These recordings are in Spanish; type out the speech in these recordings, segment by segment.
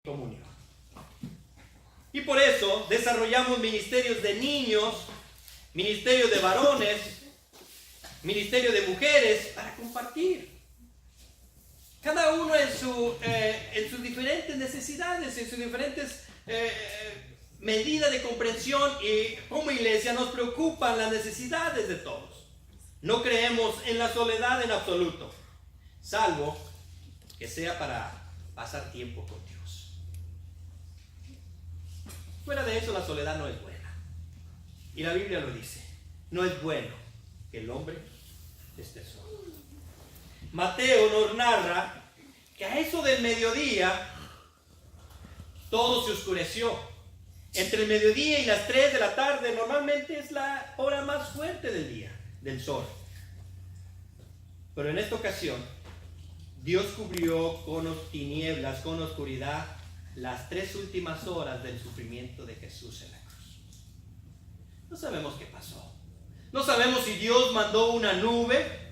comunión. Y por eso desarrollamos ministerios de niños, ministerios de varones, ministerio de mujeres para compartir. Cada uno en sus diferentes necesidades, en sus diferentes medidas de comprensión, y como iglesia nos preocupan las necesidades de todos. No creemos en la soledad en absoluto, salvo que sea para pasar tiempo con Dios. Fuera de eso, la soledad no es buena. Y la Biblia lo dice: no es bueno que el hombre esté solo. Mateo nos narra que a eso del mediodía todo se oscureció. Entre el mediodía y las 3 de la tarde normalmente es la hora más fuerte del día, del sol. Pero en esta ocasión Dios cubrió con tinieblas, con oscuridad, las 3 últimas horas del sufrimiento de Jesús en la cruz. No sabemos qué pasó. No sabemos si Dios mandó una nube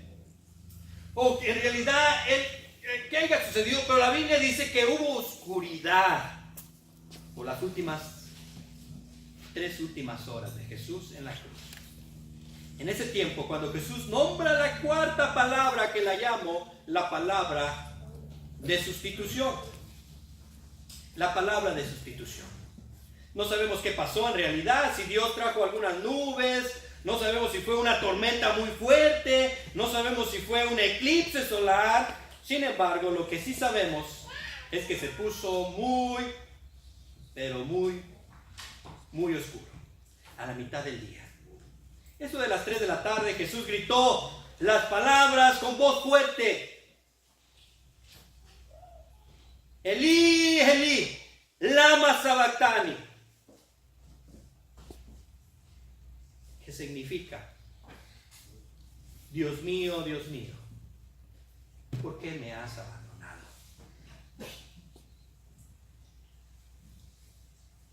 o que en realidad que haya sucedido, pero la Biblia dice que hubo oscuridad por las 3 últimas horas de Jesús en la cruz. En ese tiempo, cuando Jesús nombra la 4ª palabra, que la llamo la palabra de sustitución. La palabra de sustitución. No sabemos qué pasó en realidad, si Dios trajo algunas nubes, no sabemos si fue una tormenta muy fuerte, no sabemos si fue un eclipse solar. Sin embargo, lo que sí sabemos es que se puso muy, pero muy oscuro, a la mitad del día. Eso de las 3 de la tarde, Jesús gritó las palabras con voz fuerte: Elí, Elí, lama sabactani. ¿Qué significa? Dios mío, ¿por qué me has abandonado?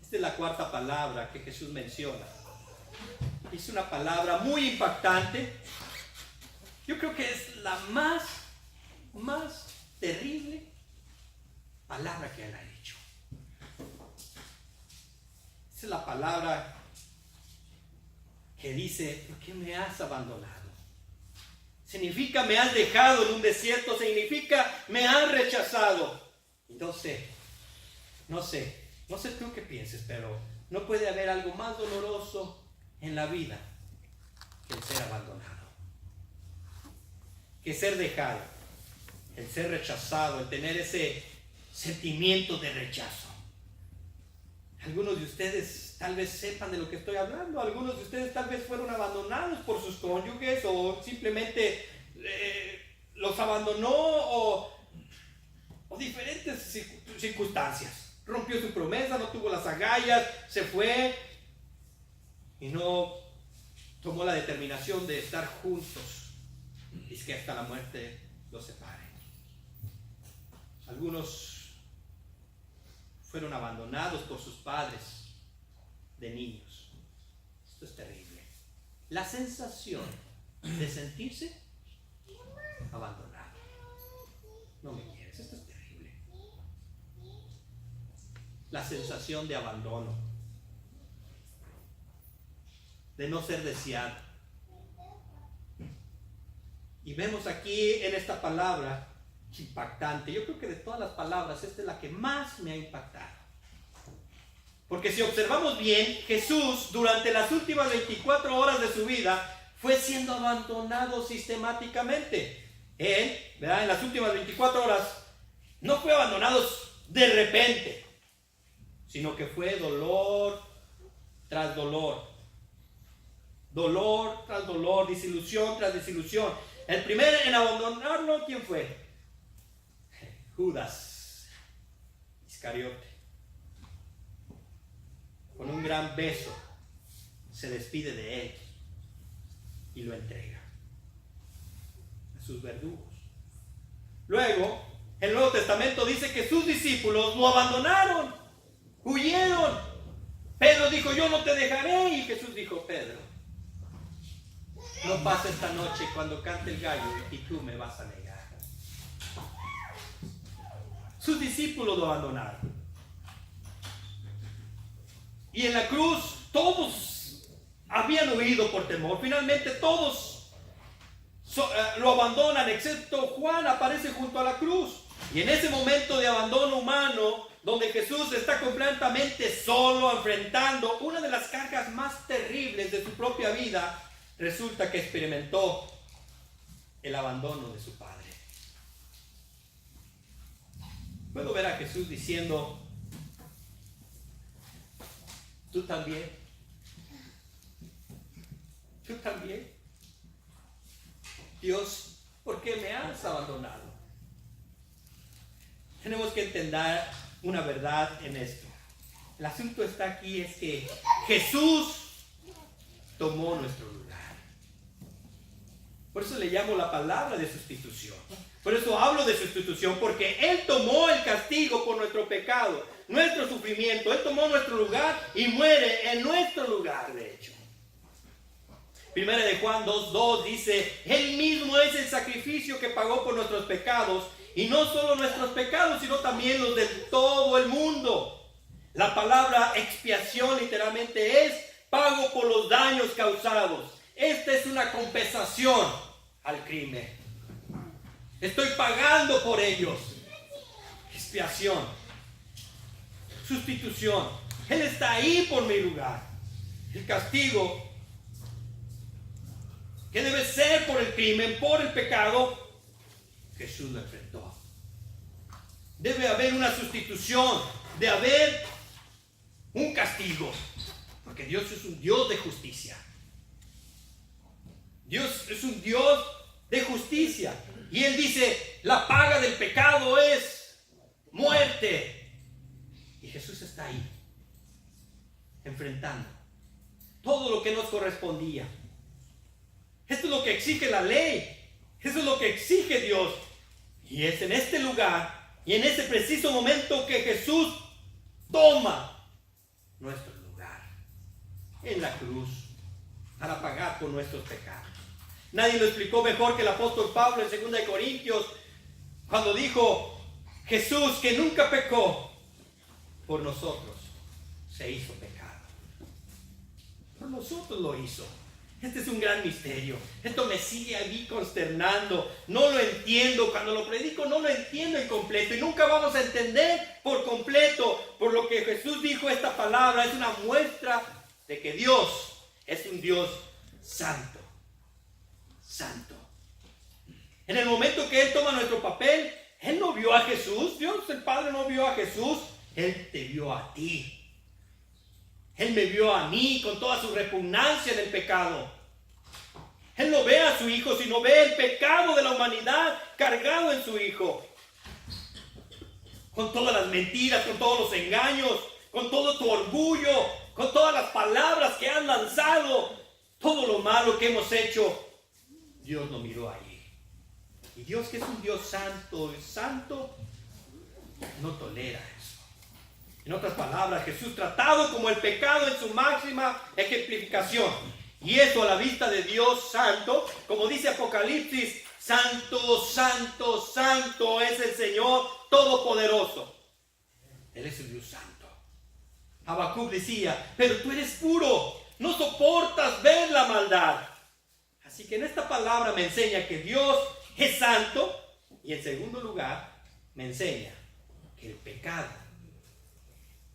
Esta es la 4ª palabra que Jesús menciona. Es una palabra muy impactante. Yo creo que es la más terrible palabra que él ha dicho. Esa es la palabra que dice: ¿por qué me has abandonado? Significa me has dejado en un desierto, significa me has rechazado. Y no sé tú qué pienses, pero no puede haber algo más doloroso en la vida que el ser abandonado, que ser dejado, el ser rechazado, el tener ese sentimiento de rechazo. Algunos de ustedes tal vez sepan de lo que estoy hablando. Algunos de ustedes tal vez fueron abandonados por sus cónyuges, o simplemente los abandonó, o diferentes circunstancias. Rompió su promesa, no tuvo las agallas, se fue y no tomó la determinación de estar juntos. Es que hasta la muerte los separe. Algunos fueron abandonados por sus padres de niños. Esto es terrible. La sensación de sentirse abandonado. No me quieres, esto es terrible. La sensación de abandono, de no ser deseado. Y vemos aquí en esta palabra impactante. Yo creo que de todas las palabras, esta es la que más me ha impactado. Porque si observamos bien, Jesús durante las últimas 24 horas de su vida fue siendo abandonado sistemáticamente. Él, ¿verdad?, en las últimas 24 horas no fue abandonado de repente, sino que fue dolor tras dolor. Dolor tras dolor, desilusión tras desilusión. El primero en abandonarlo, ¿quién fue? Judas Iscariote. Con un gran beso se despide de él y lo entrega a sus verdugos. Luego, el Nuevo Testamento dice que sus discípulos lo abandonaron, huyeron. Pedro dijo: yo no te dejaré. Y Jesús dijo: Pedro, no pasa esta noche cuando cante el gallo y tú me vas a negar. Sus discípulos lo abandonaron. Y en la cruz todos habían huido por temor. Finalmente todos lo abandonan, excepto Juan aparece junto a la cruz. Y en ese momento de abandono humano, donde Jesús está completamente solo, enfrentando una de las cargas más terribles de su propia vida, resulta que experimentó el abandono de su Padre. Puedo ver a Jesús diciendo: tú también, tú también. Dios, ¿por qué me has abandonado? Tenemos que entender una verdad en esto. El asunto está aquí, es que Jesús tomó nuestro lugar. Por eso le llamo la palabra de sustitución. Por eso hablo de sustitución, porque Él tomó el castigo por nuestro pecado, nuestro sufrimiento. Él tomó nuestro lugar y muere en nuestro lugar, de hecho. Primera de Juan 2:2 dice: Él mismo es el sacrificio que pagó por nuestros pecados, y no solo nuestros pecados, sino también los de todo el mundo. La palabra expiación literalmente es pago por los daños causados. Esta es una compensación al crimen. Estoy pagando por ellos. Expiación, sustitución. Él está ahí por mi lugar. El castigo que debe ser por el crimen, por el pecado, Jesús lo enfrentó. Debe haber una sustitución, debe haber un castigo, porque Dios es un Dios de justicia. Dios es un Dios de justicia. Y Él dice: la paga del pecado es muerte. Y Jesús está ahí, enfrentando todo lo que nos correspondía. Esto es lo que exige la ley. Eso es lo que exige Dios. Y es en este lugar y en ese preciso momento que Jesús toma nuestro lugar en la cruz para pagar por nuestros pecados. Nadie lo explicó mejor que el apóstol Pablo en 2 Corintios, cuando dijo: Jesús, que nunca pecó, por nosotros se hizo pecado. Por nosotros lo hizo. Este es un gran misterio. Esto me sigue a mí consternando. No lo entiendo. Cuando lo predico no lo entiendo en completo. Y nunca vamos a entender por completo. Por lo que Jesús dijo esta palabra, es una muestra de que Dios es un Dios santo. Santo. En el momento que Él toma nuestro papel, Él no vio a Jesús. Dios el Padre no vio a Jesús. Él te vio a ti. Él me vio a mí con toda su repugnancia en el pecado. Él no ve a su Hijo, sino ve el pecado de la humanidad cargado en su Hijo. Con todas las mentiras, con todos los engaños, con todo tu orgullo, con todas las palabras que han lanzado, todo lo malo que hemos hecho, Dios lo miró allí. Y Dios, que es un Dios santo, no tolera eso. En otras palabras, Jesús tratado como el pecado en su máxima ejemplificación. Y eso a la vista de Dios santo, como dice Apocalipsis: santo, santo, santo es el Señor Todopoderoso. Él es el Dios santo. Habacuc decía: pero tú eres puro, no soportas ver la maldad. Así que en esta palabra me enseña que Dios es santo, y en segundo lugar me enseña que el pecado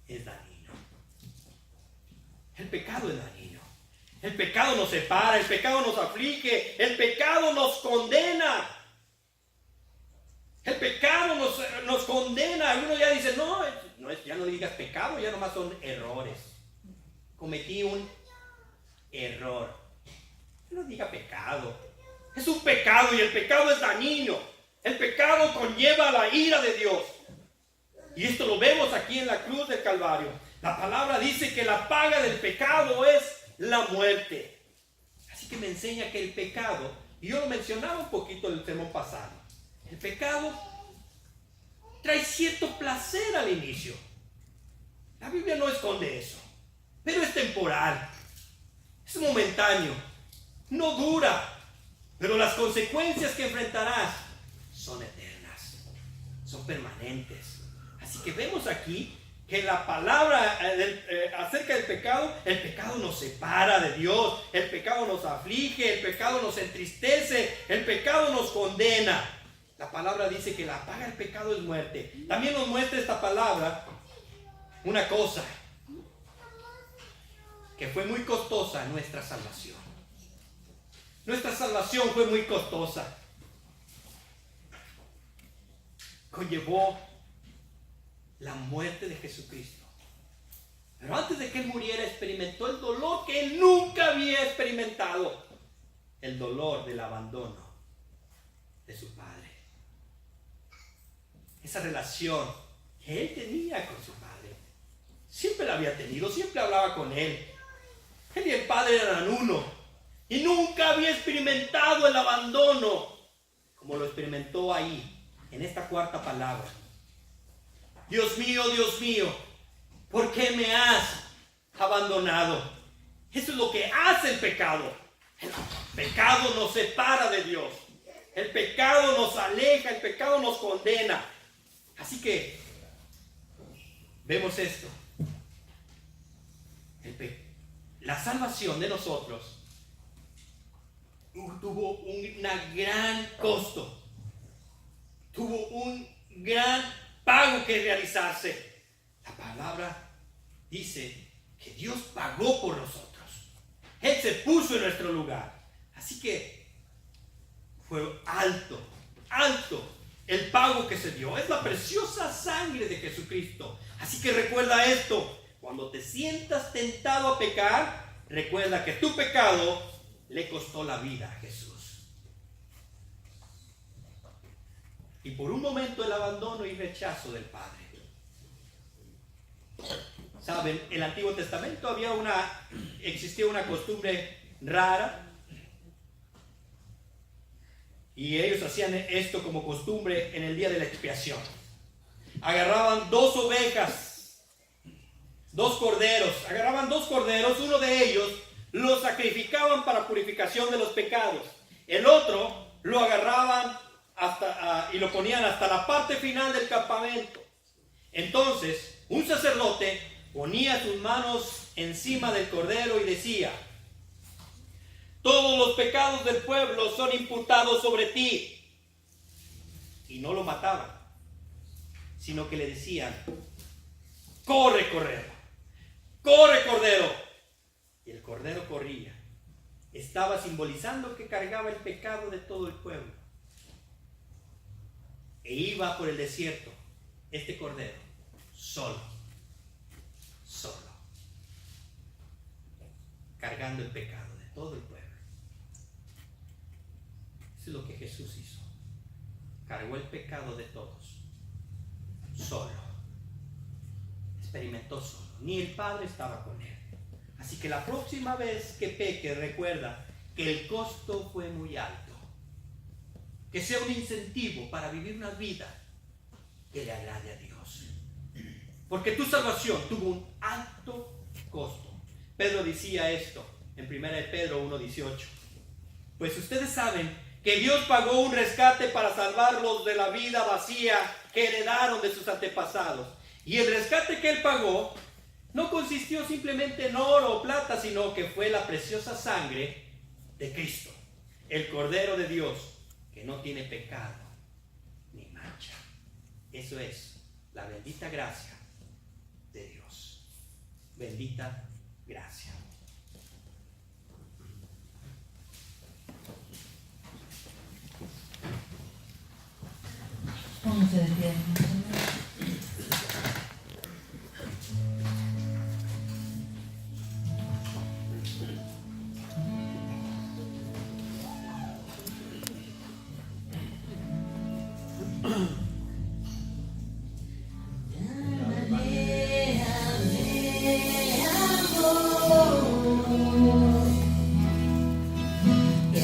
es dañino. El pecado es dañino. El pecado nos separa, el pecado nos aflige, el pecado nos condena. El pecado nos condena. Algunos ya dicen: ya no digas pecado, ya nomás son errores. Cometí un error. No diga pecado. Es un pecado y el pecado es dañino. El pecado conlleva la ira de Dios. Y esto lo vemos aquí en la cruz del Calvario. La palabra dice que la paga del pecado es la muerte. Así que me enseña que el pecado, y yo lo mencionaba un poquito en el sermón pasado, el pecado trae cierto placer al inicio. La Biblia no esconde eso, pero es temporal, es momentáneo, no dura, pero las consecuencias que enfrentarás son eternas, son permanentes. Así que vemos aquí que la palabra acerca del pecado, el pecado nos separa de Dios, el pecado nos aflige, el pecado nos entristece, el pecado nos condena. La palabra dice que la paga del pecado es muerte. También nos muestra esta palabra una cosa, que fue muy costosa: nuestra salvación. Nuestra salvación fue muy costosa. Conllevó la muerte de Jesucristo. Pero antes de que Él muriera, experimentó el dolor que Él nunca había experimentado: el dolor del abandono de su Padre. Esa relación que Él tenía con su Padre, siempre la había tenido, siempre hablaba con Él. Él y el Padre eran uno, y nunca había experimentado el abandono como lo experimentó ahí, en esta cuarta palabra. Dios mío, ¿por qué me has abandonado? Eso es lo que hace el pecado. El pecado nos separa de Dios. El pecado nos aleja, el pecado nos condena. Así que vemos esto. La salvación de nosotros tuvo un gran costo. Tuvo un gran pago que realizarse. La palabra dice que Dios pagó por nosotros. Él se puso en nuestro lugar. Así que fue alto el pago que se dio. Es la preciosa sangre de Jesucristo. Así que recuerda esto: cuando te sientas tentado a pecar, recuerda que tu pecado le costó la vida a Jesús. Y por un momento el abandono y rechazo del Padre. Saben, en el Antiguo Testamento existía una costumbre rara, y ellos hacían esto como costumbre en el día de la expiación. Agarraban 2 ovejas, 2 corderos, uno de ellos lo sacrificaban para purificación de los pecados, el otro lo agarraban y lo ponían hasta la parte final del campamento. Entonces un sacerdote ponía sus manos encima del cordero y decía: todos los pecados del pueblo son imputados sobre ti. Y no lo mataban, sino que le decían: corre, cordero. Y el cordero corría. Estaba simbolizando que cargaba el pecado de todo el pueblo. E iba por el desierto este cordero solo, cargando el pecado de todo el pueblo. Eso es lo que Jesús hizo. Cargó el pecado de todos, solo. Experimentó solo. Ni el Padre estaba con él. Así que la próxima vez que peque, recuerda que el costo fue muy alto. Que sea un incentivo para vivir una vida que le agrade a Dios. Porque tu salvación tuvo un alto costo. Pedro decía esto en 1 Pedro 1:18. Pues ustedes saben que Dios pagó un rescate para salvarlos de la vida vacía que heredaron de sus antepasados. Y el rescate que Él pagó no consistió simplemente en oro o plata, sino que fue la preciosa sangre de Cristo, el Cordero de Dios, que no tiene pecado ni mancha. Eso es la bendita gracia de Dios. Bendita gracia. Pónganse de pie.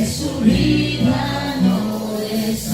Su vida no es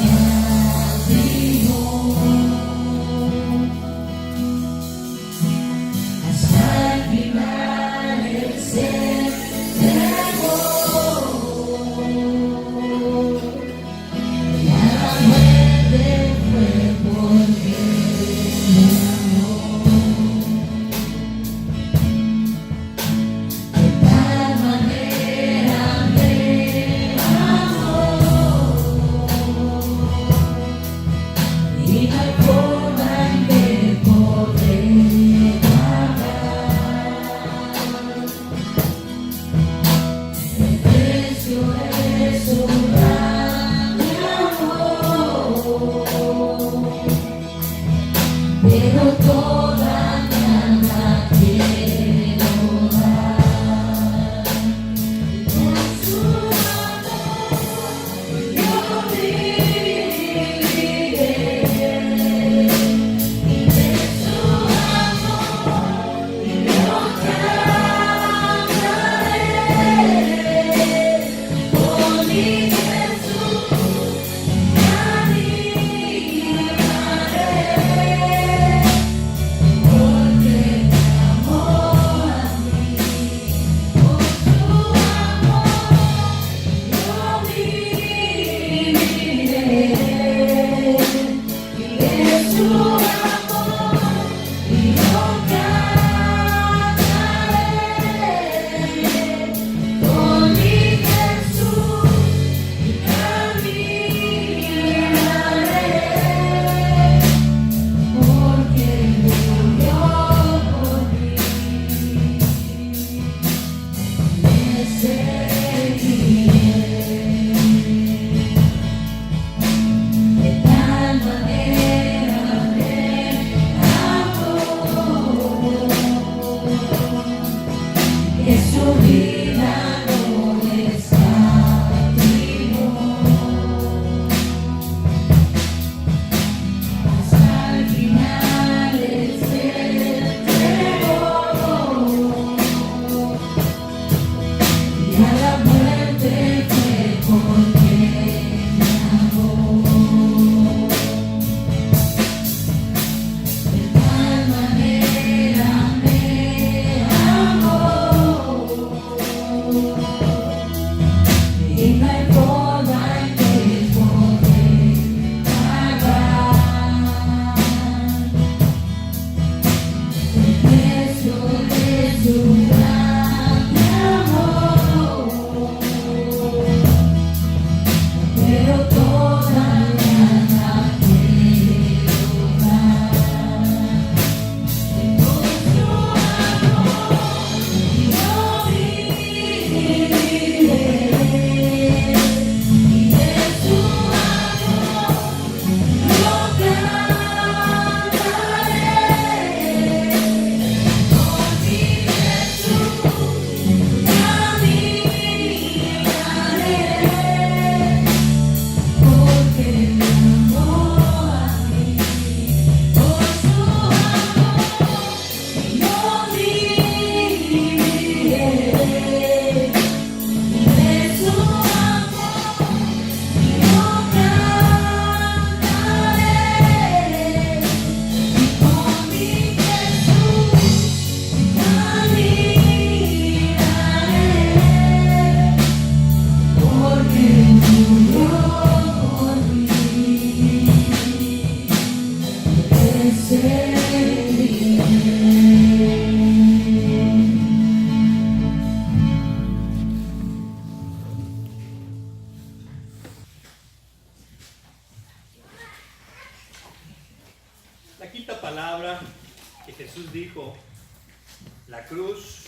la cruz,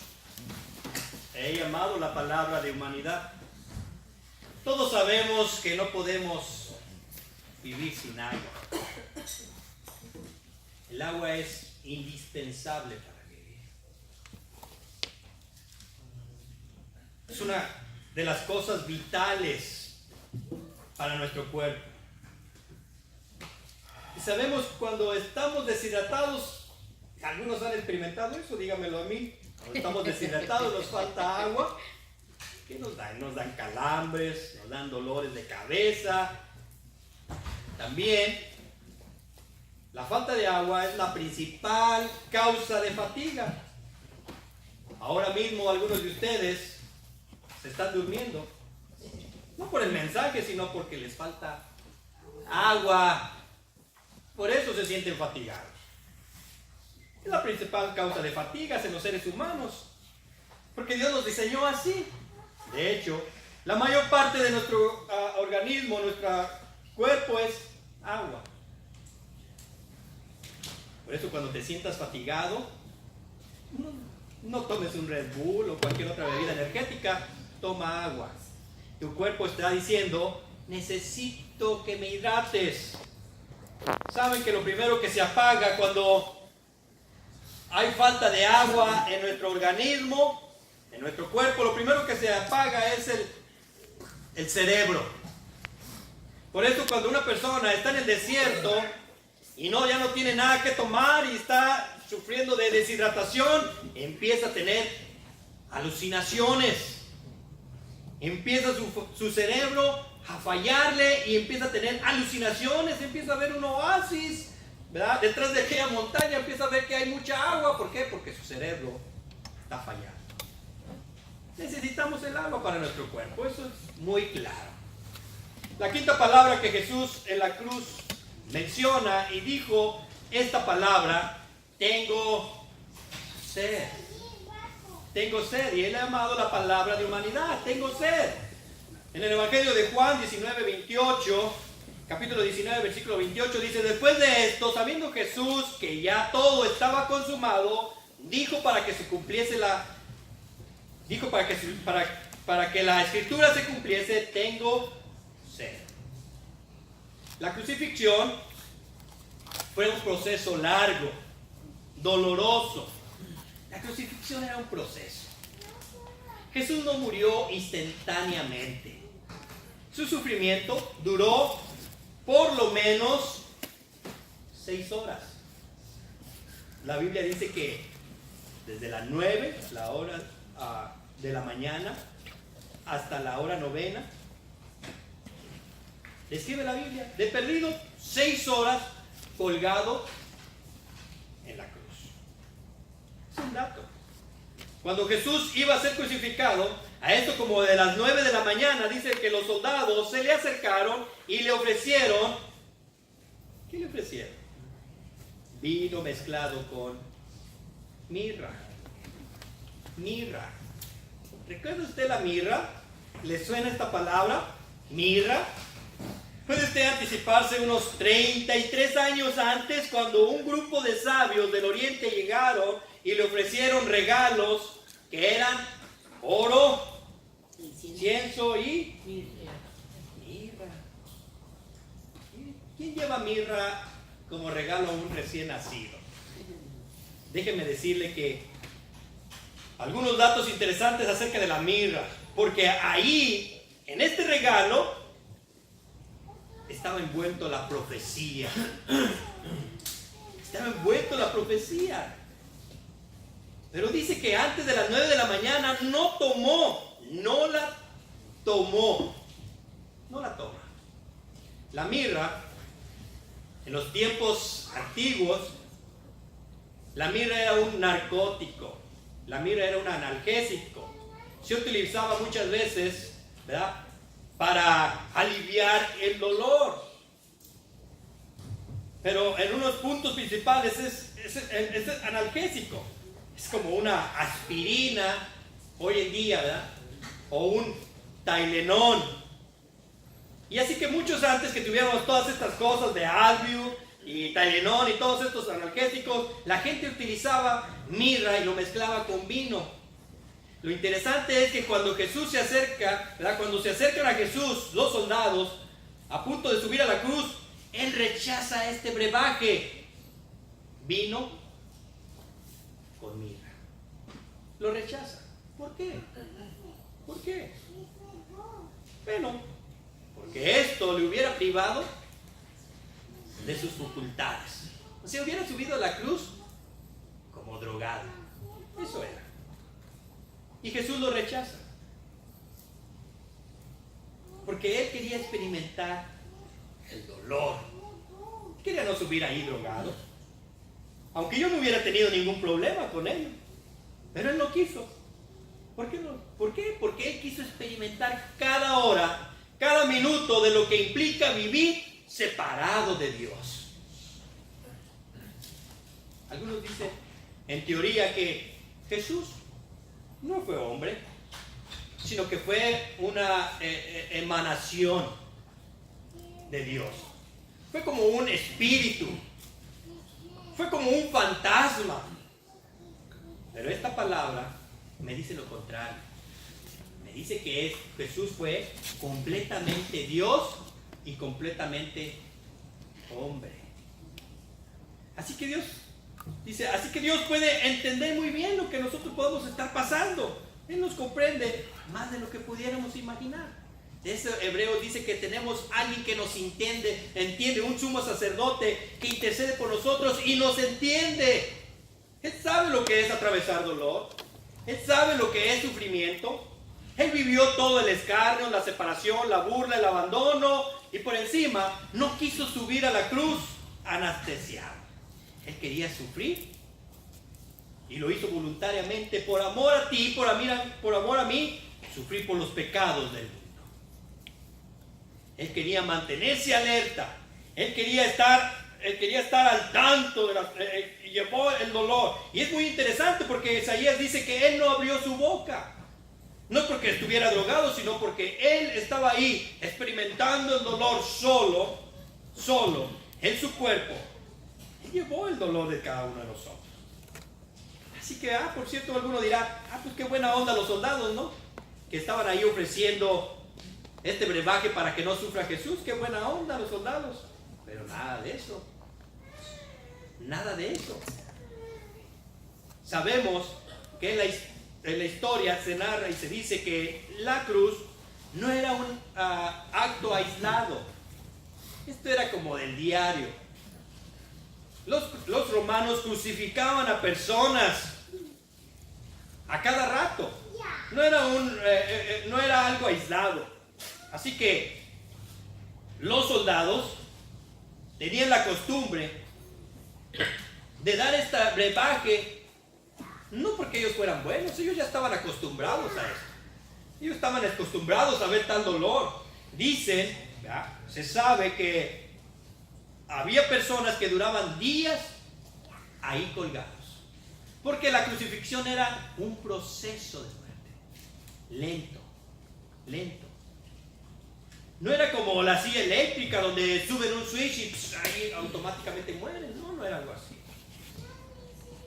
he llamado la palabra de humanidad. Todos sabemos que no podemos vivir sin agua. El agua es indispensable para vivir. Es una de las cosas vitales para nuestro cuerpo. Y sabemos cuando estamos deshidratados, algunos han experimentado eso, dígamelo a mí. Cuando estamos deshidratados nos falta agua. ¿Qué nos dan? Nos dan calambres, nos dan dolores de cabeza. También la falta de agua es la principal causa de fatiga. Ahora mismo algunos de ustedes se están durmiendo. No por el mensaje, sino porque les falta agua. Por eso se sienten fatigados. Es la principal causa de fatigas en los seres humanos. Porque Dios nos diseñó así. De hecho, la mayor parte de nuestro organismo, nuestro cuerpo es agua. Por eso cuando te sientas fatigado, no tomes un Red Bull o cualquier otra bebida energética, toma agua. Tu cuerpo está diciendo, necesito que me hidrates. Saben que lo primero que se apaga cuando hay falta de agua en nuestro organismo, en nuestro cuerpo, lo primero que se apaga es el cerebro. Por eso cuando una persona está en el desierto y ya no tiene nada que tomar y está sufriendo de deshidratación, empieza a tener alucinaciones. Empieza su cerebro a fallarle y empieza a tener alucinaciones, empieza a ver un oasis, ¿verdad? Detrás de aquella montaña empieza a ver que hay mucha agua. ¿Por qué? Porque su cerebro está fallando. Necesitamos el agua para nuestro cuerpo, eso es muy claro. La quinta palabra que Jesús en la cruz menciona y dijo esta palabra, tengo sed. Tengo sed, y él ha llamado la palabra de humanidad, tengo sed. En el Evangelio de Juan 19:28, capítulo 19, versículo 28, dice, después de esto, sabiendo Jesús que ya todo estaba consumado, dijo para que se cumpliese para que la escritura se cumpliese, tengo sed. La crucifixión fue un proceso largo, doloroso. La crucifixión era un proceso. Jesús no murió instantáneamente. Su sufrimiento duró por lo menos 6 horas. La Biblia dice que desde las 9, la hora de la mañana, hasta la hora 9, describe la Biblia, de perdido 6 horas colgado en la cruz. Es un dato. Cuando Jesús iba a ser crucificado, a esto como de las 9 de la mañana, dice que los soldados se le acercaron y le ofrecieron, ¿qué le ofrecieron? Vino mezclado con mirra. Mirra. ¿Recuerda usted la mirra? ¿Le suena esta palabra? Mirra. Puede usted anticiparse unos 33 años antes, cuando un grupo de sabios del oriente llegaron y le ofrecieron regalos que eran oro, incienso y mirra. ¿Quién lleva mirra como regalo a un recién nacido? Déjeme decirle que algunos datos interesantes acerca de la mirra, porque ahí, en este regalo, estaba envuelto la profecía. Estaba envuelto la profecía. Pero dice que antes de las 9 de la mañana no la toma. La mirra, en los tiempos antiguos, la mirra era un narcótico. La mirra era un analgésico. Se utilizaba muchas veces, ¿verdad?, para aliviar el dolor. Pero en unos puntos principales es analgésico. Es como una aspirina hoy en día, ¿verdad? O un Tylenol. Y así que muchos antes que tuviéramos todas estas cosas de Advil, y Tylenol y todos estos analgésicos, la gente utilizaba mirra y lo mezclaba con vino. Lo interesante es que cuando Jesús se acerca, ¿verdad? Cuando se acercan a Jesús los soldados a punto de subir a la cruz, Él rechaza este brebaje, vino con mirra. Lo rechaza. ¿Por qué? ¿Por qué? Bueno, porque esto le hubiera privado de sus facultades. O sea, hubiera subido a la cruz como drogado. Eso era. Y Jesús lo rechaza. Porque Él quería experimentar el dolor. Quería no subir ahí drogado. Aunque yo no hubiera tenido ningún problema con ello. Pero Él no quiso. ¿Por qué no? ¿Por qué? Porque Él quiso experimentar cada hora, cada minuto de lo que implica vivir separado de Dios. Algunos dicen, en teoría, que Jesús no fue hombre, sino que fue una emanación de Dios. Fue como un espíritu. Fue como un fantasma. Pero esta palabra me dice lo contrario. Me dice que Jesús fue completamente Dios y completamente hombre. Así que Dios puede entender muy bien lo que nosotros podemos estar pasando. Él nos comprende más de lo que pudiéramos imaginar. De eso Hebreos dice que tenemos alguien que nos entiende, un sumo sacerdote que intercede por nosotros y nos entiende. Él sabe lo que es atravesar dolor. Él sabe lo que es sufrimiento. Él vivió todo el escarnio, la separación, la burla, el abandono, y por encima no quiso subir a la cruz anestesiado. Él quería sufrir y lo hizo voluntariamente por amor a ti, por amor a mí, sufrir por los pecados del mundo. Él quería mantenerse alerta. Él quería estar al tanto y llevó el dolor. Y es muy interesante porque Isaías dice que Él no abrió su boca. No porque estuviera drogado, sino porque Él estaba ahí experimentando el dolor solo, en su cuerpo. Él llevó el dolor de cada uno de nosotros. Así que, por cierto, alguno dirá, pues qué buena onda los soldados, ¿no? Que estaban ahí ofreciendo este brebaje para que no sufra Jesús. Qué buena onda los soldados. Pero nada de eso. Nada de eso. Sabemos que en la historia se narra y se dice que la cruz no era un acto aislado. Esto era como del diario. Los romanos crucificaban a personas a cada rato. No era algo aislado. Así que los soldados tenían la costumbre de dar este brebaje, no porque ellos fueran buenos, ellos ya estaban acostumbrados a esto. Ellos estaban acostumbrados a ver tal dolor. Dicen, se sabe que había personas que duraban días ahí colgados, porque la crucifixión era un proceso de muerte, lento. No era como la silla eléctrica donde suben un switch y ahí automáticamente mueren. No era algo así.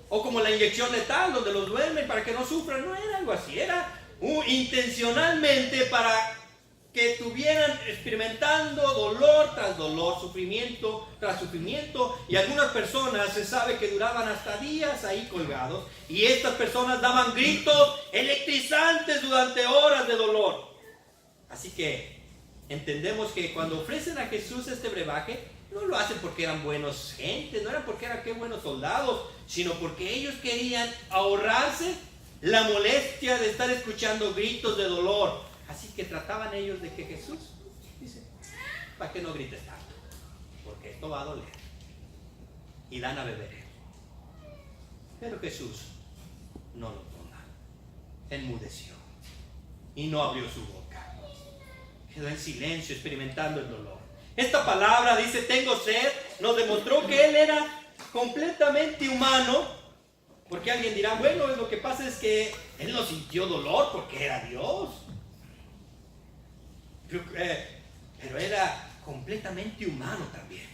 O como la inyección letal donde los duermen para que no sufran. No era algo así. Era intencionalmente para que estuvieran experimentando dolor tras dolor, sufrimiento tras sufrimiento. Y algunas personas se sabe que duraban hasta días ahí colgados. Y estas personas daban gritos electrizantes durante horas de dolor. Así que entendemos que cuando ofrecen a Jesús este brebaje, no lo hacen porque eran buenos gentes, no era porque eran qué buenos soldados, sino porque ellos querían ahorrarse la molestia de estar escuchando gritos de dolor. Así que trataban ellos de que Jesús dice, para que no grites tanto, porque esto va a doler. Y dan a beber. Pero Jesús no lo toma. Enmudeció y no abrió su boca. Quedó en silencio experimentando el dolor. Esta palabra dice tengo sed, nos demostró que Él era completamente humano, porque alguien dirá, bueno, lo que pasa es que Él no sintió dolor porque era Dios, pero era completamente humano también.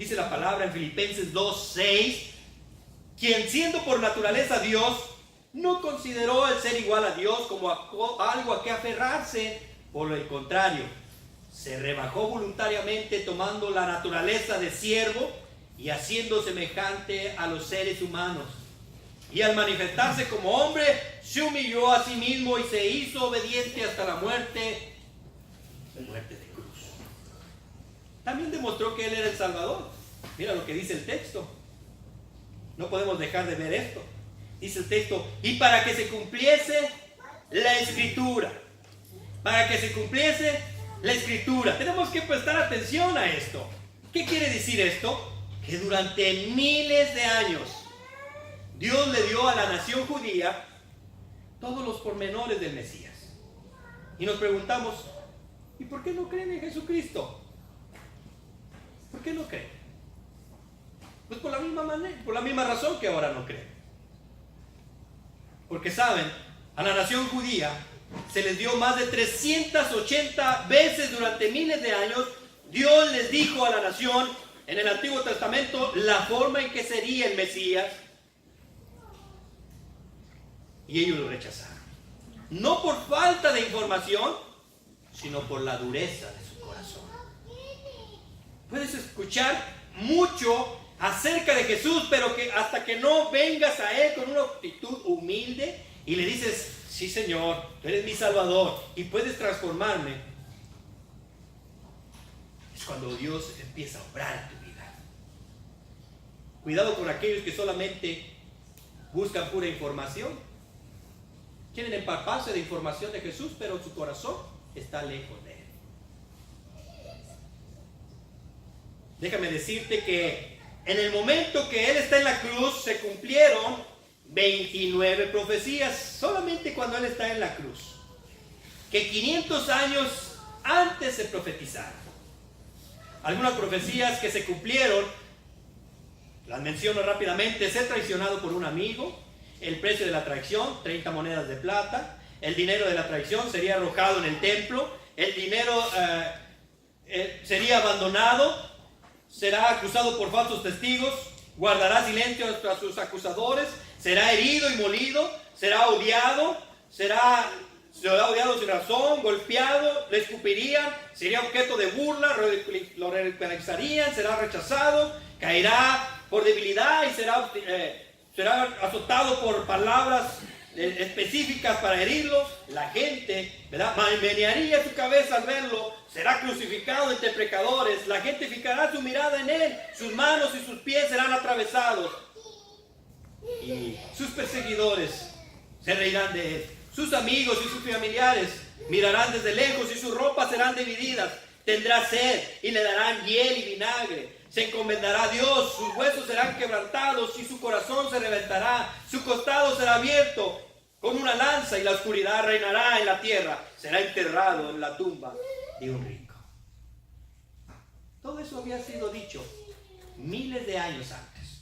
Dice la palabra en Filipenses 2:6, quien siendo por naturaleza Dios, no consideró el ser igual a Dios como algo a que aferrarse. Por el contrario, se rebajó voluntariamente tomando la naturaleza de siervo y haciendo semejante a los seres humanos. Y al manifestarse como hombre, se humilló a sí mismo y se hizo obediente hasta la muerte de cruz. También demostró que Él era el Salvador. Mira lo que dice el texto. No podemos dejar de ver esto. Dice el texto, y para que se cumpliese la Escritura. Para que se cumpliese la Escritura. Tenemos que prestar atención a esto. ¿Qué quiere decir esto? Que durante miles de años Dios le dio a la nación judía todos los pormenores del Mesías. Y nos preguntamos, ¿y por qué no creen en Jesucristo? ¿Por qué no creen? Pues por la misma razón que ahora no creen. Porque saben, a la nación judía se les dio más de 380 veces durante miles de años. Dios les dijo a la nación en el Antiguo Testamento la forma en que sería el Mesías. Y ellos lo rechazaron. No por falta de información, sino por la dureza de su corazón. Puedes escuchar mucho acerca de Jesús, pero que hasta que no vengas a Él con una actitud humilde y le dices, sí Señor, tú eres mi Salvador y puedes transformarme, es cuando Dios empieza a obrar en tu vida. Cuidado con aquellos que solamente buscan pura información. Quieren empaparse de información de Jesús, pero su corazón está lejos de Él. Déjame decirte que en el momento que Él está en la cruz, se cumplieron 29 profecías, solamente cuando Él está en la cruz, que 500 años antes se profetizaron. Algunas profecías que se cumplieron, las menciono rápidamente: ser traicionado por un amigo, el precio de la traición, 30 monedas de plata, el dinero de la traición sería arrojado en el templo, el dinero sería abandonado, será acusado por falsos testigos, guardará silencio a sus acusadores, será herido y molido, será odiado sin razón, golpeado, le escupirían, sería objeto de burla, lo ridiculizarían, será rechazado, caerá por debilidad y será azotado por palabras específicas para herirlos. La gente, ¿verdad?, menearía su cabeza al verlo. Será crucificado entre pecadores. La gente fijará su mirada en Él. Sus manos y sus pies serán atravesados. Y sus perseguidores se reirán de Él. Sus amigos y sus familiares mirarán desde lejos y sus ropas serán divididas. Tendrá sed y le darán hiel y vinagre. Se encomendará a Dios, sus huesos serán quebrantados y su corazón se reventará. Su costado será abierto con una lanza y la oscuridad reinará en la tierra. Será enterrado en la tumba de un rico. Todo eso había sido dicho miles de años antes.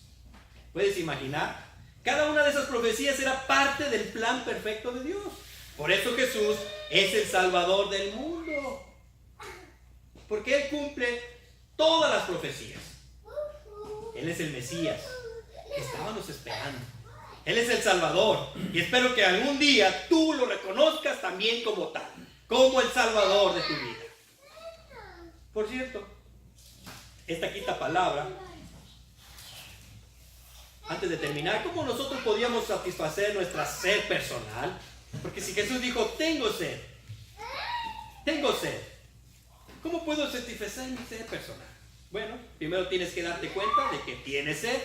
¿Puedes imaginar? Cada una de esas profecías era parte del plan perfecto de Dios. Por eso Jesús es el Salvador del mundo. Porque Él cumple todas las profecías. Él es el Mesías que estábamos esperando. Él es el Salvador. Y espero que algún día tú lo reconozcas también como tal, como el Salvador de tu vida. Por cierto, esta quinta palabra, antes de terminar, ¿cómo nosotros podíamos satisfacer nuestra sed personal? Porque si Jesús dijo, tengo sed, ¿cómo puedo satisfacer mi sed personal? Bueno, primero tienes que darte cuenta de que tienes sed.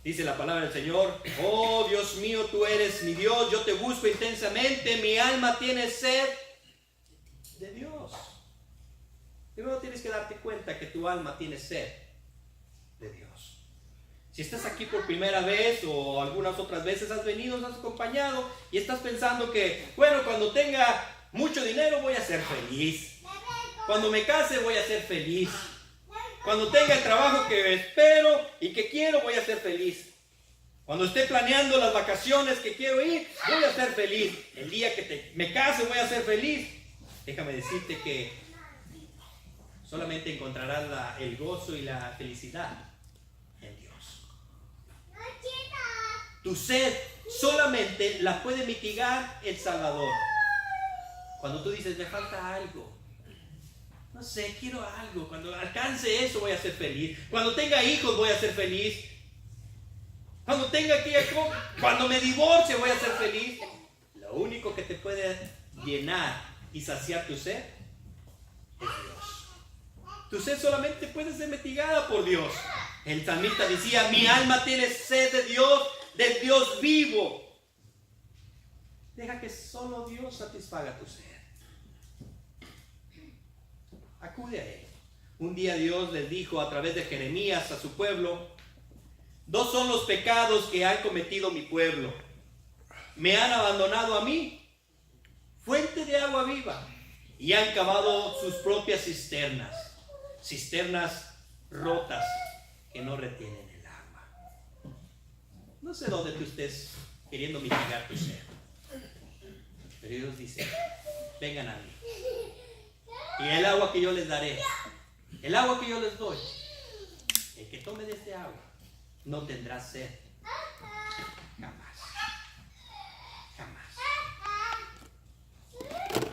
Dice la palabra del Señor, oh Dios mío, tú eres mi Dios, yo te busco intensamente, mi alma tiene sed de Dios. Primero tienes que darte cuenta que tu alma tiene sed de Dios. Si estás aquí por primera vez o algunas otras veces has venido, nos has acompañado y estás pensando que, bueno, cuando tenga mucho dinero voy a ser feliz. Cuando me case voy a ser feliz. Cuando tenga el trabajo que espero y que quiero voy a ser feliz. Cuando esté planeando las vacaciones que quiero ir, voy a ser feliz. El día que me case voy a ser feliz. Déjame decirte que solamente encontrarás el gozo y la felicidad en Dios. Tu sed solamente la puede mitigar el Salvador. Cuando tú dices, me falta algo, no sé, quiero algo, cuando alcance eso voy a ser feliz, cuando tenga hijos voy a ser feliz, cuando me divorcie voy a ser feliz. Lo único que te puede llenar y saciar tu sed es Dios. Tu sed solamente puede ser mitigada por Dios. El salmista decía, mi alma tiene sed de Dios, del Dios vivo. Deja que solo Dios satisfaga tu sed. Acude a Él. Un día Dios les dijo a través de Jeremías a su pueblo, dos son los pecados que han cometido mi pueblo. Me han abandonado a mí, fuente de agua viva, y han cavado sus propias cisternas rotas que no retienen el agua. No sé dónde tú estés queriendo mitigar tu sed, pero Dios dice, vengan a mí, y el agua que yo les daré, el agua que yo les doy, el que tome de este agua no tendrá sed jamás.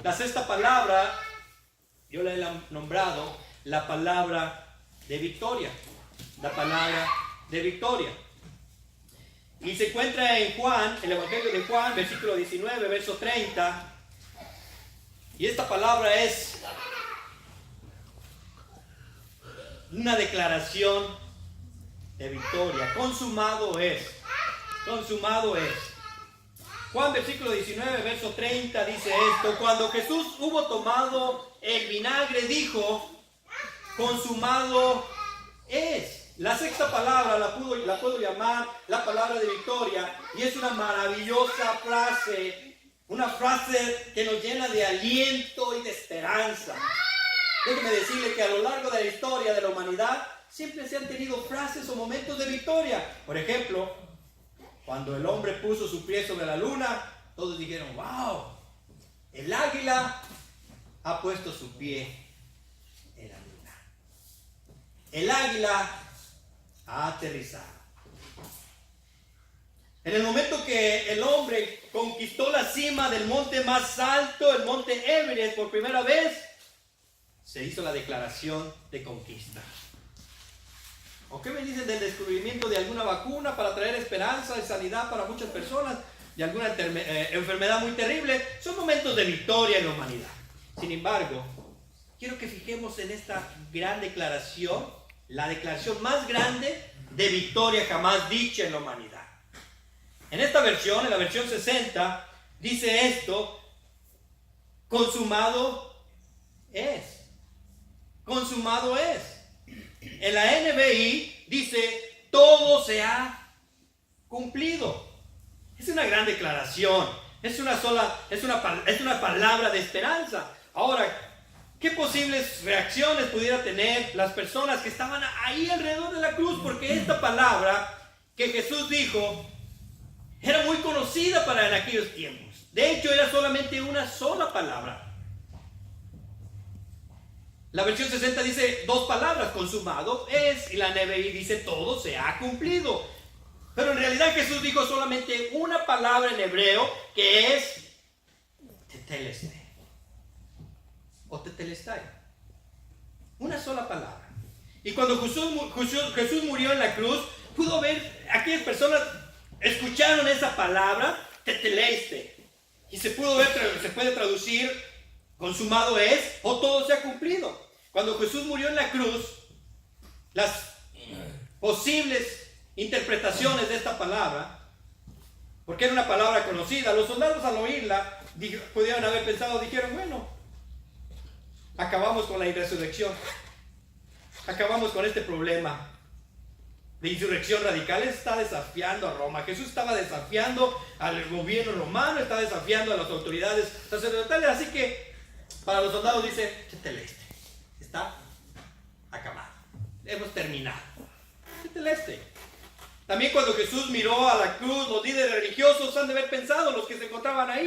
La sexta palabra yo la he nombrado la palabra de victoria. La palabra de victoria. Y se encuentra en Juan, el Evangelio de Juan, versículo 19, verso 30. Y esta palabra es una declaración de victoria. Consumado es. Consumado es. Juan versículo 19, verso 30 dice esto. Cuando Jesús hubo tomado el vinagre, dijo, consumado es. La sexta palabra la puedo llamar la palabra de victoria, y es una maravillosa frase, una frase que nos llena de aliento y de esperanza. Déjeme decirle que a lo largo de la historia de la humanidad siempre se han tenido frases o momentos de victoria. Por ejemplo, cuando el hombre puso su pie sobre la luna, todos dijeron, wow, el águila ha puesto su pie en la luna. El águila ha aterrizado. En el momento que el hombre conquistó la cima del monte más alto, el monte Everest, por primera vez, se hizo la declaración de conquista. ¿O qué me dicen del descubrimiento de alguna vacuna para traer esperanza y sanidad para muchas personas de alguna enfermedad muy terrible? Son momentos de victoria en la humanidad. Sin embargo, quiero que fijemos en esta gran declaración, la declaración más grande de victoria jamás dicha en la humanidad. En esta versión, en la versión 60, dice esto: consumado es. Consumado es. En la NBI dice, todo se ha cumplido. Es una gran declaración. Es una palabra de esperanza. Ahora, ¿qué posibles reacciones pudiera tener las personas que estaban ahí alrededor de la cruz? Porque esta palabra que Jesús dijo era muy conocida para en aquellos tiempos. De hecho, era solamente una sola palabra. La versión 60 dice dos palabras, consumado es, y la NBI dice todo se ha cumplido. Pero en realidad Jesús dijo solamente una palabra en hebreo, que es tetelestai o tetelestai. Una sola palabra. Y cuando Jesús murió en la cruz, pudo ver, aquellas personas escucharon esa palabra, tetelestai, y se puede traducir consumado es o todo se ha cumplido. Cuando Jesús murió en la cruz, las posibles interpretaciones de esta palabra, porque era una palabra conocida, los soldados al oírla pudieron haber pensado, dijeron, bueno, acabamos con la insurrección, acabamos con este problema de insurrección radical. Está desafiando a Roma. Jesús estaba desafiando al gobierno romano, está desafiando a las autoridades sacerdotales, así que para los soldados dice, tetelestai, está acabado, hemos terminado. Tetelestai. También cuando Jesús miró a la cruz, los líderes religiosos han de haber pensado, los que se encontraban ahí,